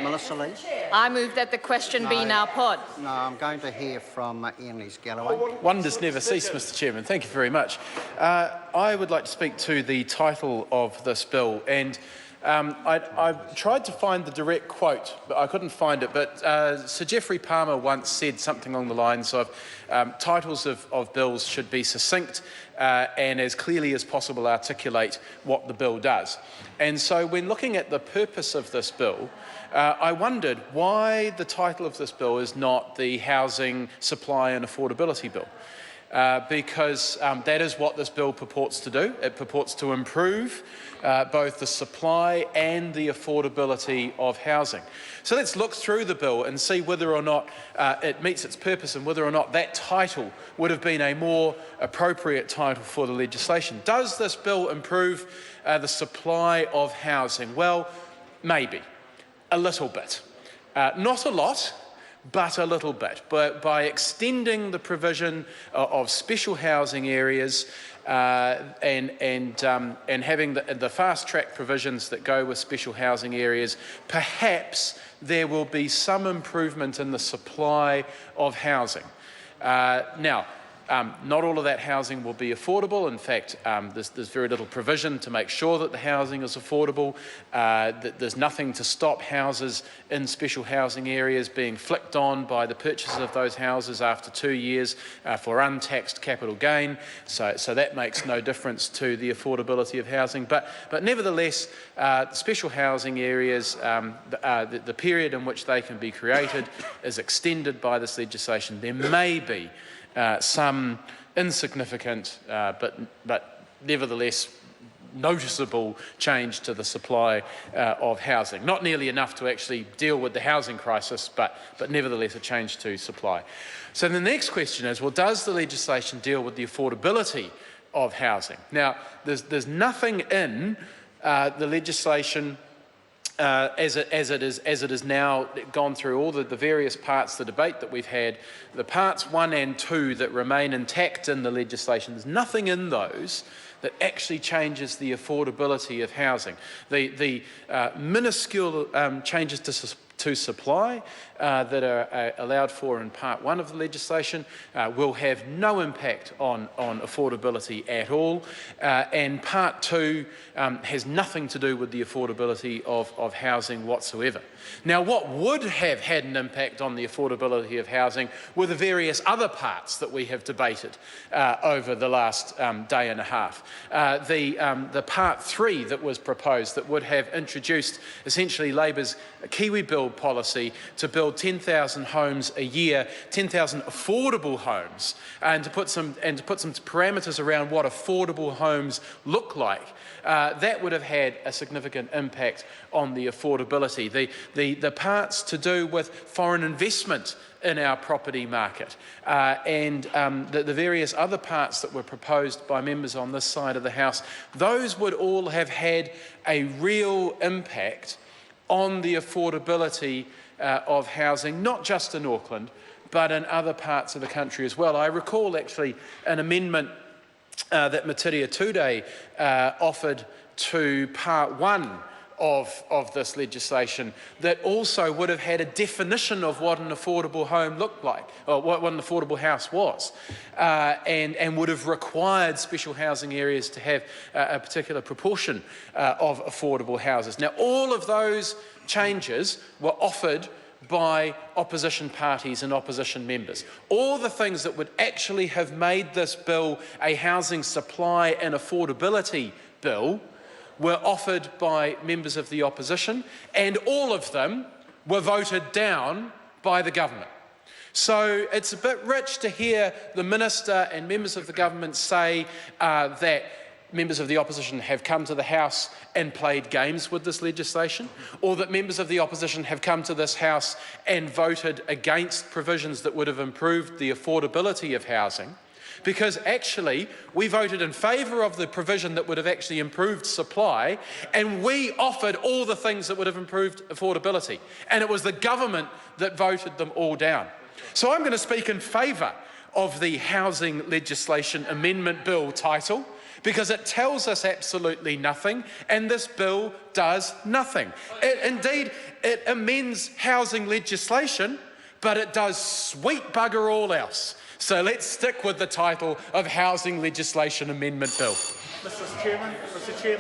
Melissa Lees. I move that the question be now put. No, I'm going to hear from Ian Lees-Galloway. Wonders never cease, Mr Chairman. Thank you very much. I would like to speak to the title of this bill, and I've tried to find the direct quote, but I couldn't find it. But Sir Geoffrey Palmer once said something along the lines of titles of bills should be succinct and as clearly as possible articulate what the bill does. And so when looking at the purpose of this bill, I wondered why the title of this bill is not the Housing Supply and Affordability Bill. Because that is what this bill purports to do. It purports to improve both the supply and the affordability of housing. So let's look through the bill and see whether or not it meets its purpose and whether or not that title would have been a more appropriate title for the legislation. Does this bill improve the supply of housing? Well, maybe. A little bit. Not a lot, but a little bit. But by extending the provision of special housing areas and having the fast-track provisions that go with special housing areas, perhaps there will be some improvement in the supply of housing. Not all of that housing will be affordable. In fact, there's very little provision to make sure that the housing is affordable. There's nothing to stop houses in special housing areas being flicked on by the purchase of those houses after 2 years for untaxed capital gain. So that makes no difference to the affordability of housing. But nevertheless, special housing areas, the period in which they can be created is extended by this legislation. There may be some insignificant but nevertheless noticeable change to the supply of housing. Not nearly enough to actually deal with the housing crisis, but nevertheless a change to supply. So the next question is, well, does the legislation deal with the affordability of housing? Now, there's nothing in the legislation as it is now gone through all the various parts, the debate that we've had, the parts 1 and 2 that remain intact in the legislation. There's nothing in those that actually changes the affordability of housing. The minuscule changes to supply that are allowed for in Part 1 of the legislation will have no impact on affordability at all, and Part 2 has nothing to do with the affordability of housing whatsoever. Now, what would have had an impact on the affordability of housing were the various other parts that we have debated over the last day and a half. The Part 3 that was proposed that would have introduced essentially Labor's Kiwi Build policy to build 10,000 homes a year, 10,000 affordable homes, and to put some parameters around what affordable homes look like. That would have had a significant impact on the affordability. The parts to do with foreign investment in our property market and the various other parts that were proposed by members on this side of the House, those would all have had a real impact on the affordability of housing, not just in Auckland, but in other parts of the country as well. I recall actually an amendment that Matiria Tude offered to Part 1 of this legislation that also would have had a definition of what an affordable home looked like, or what an affordable house was, and would have required special housing areas to have a particular proportion of affordable houses. Now, all of those changes were offered by opposition parties and opposition members. All the things that would actually have made this bill a housing supply and affordability bill were offered by members of the opposition, and all of them were voted down by the government. So it's a bit rich to hear the minister and members of the government say that members of the opposition have come to the House and played games with this legislation, or that members of the opposition have come to this House and voted against provisions that would have improved the affordability of housing. Because actually, we voted in favour of the provision that would have actually improved supply, and we offered all the things that would have improved affordability. And it was the government that voted them all down. So I'm going to speak in favour of the Housing Legislation Amendment Bill title, because it tells us absolutely nothing, and this bill does nothing. Indeed, it amends housing legislation, but it does sweet bugger all else. So let's stick with the title of Housing Legislation Amendment Bill. Mr. Chairman.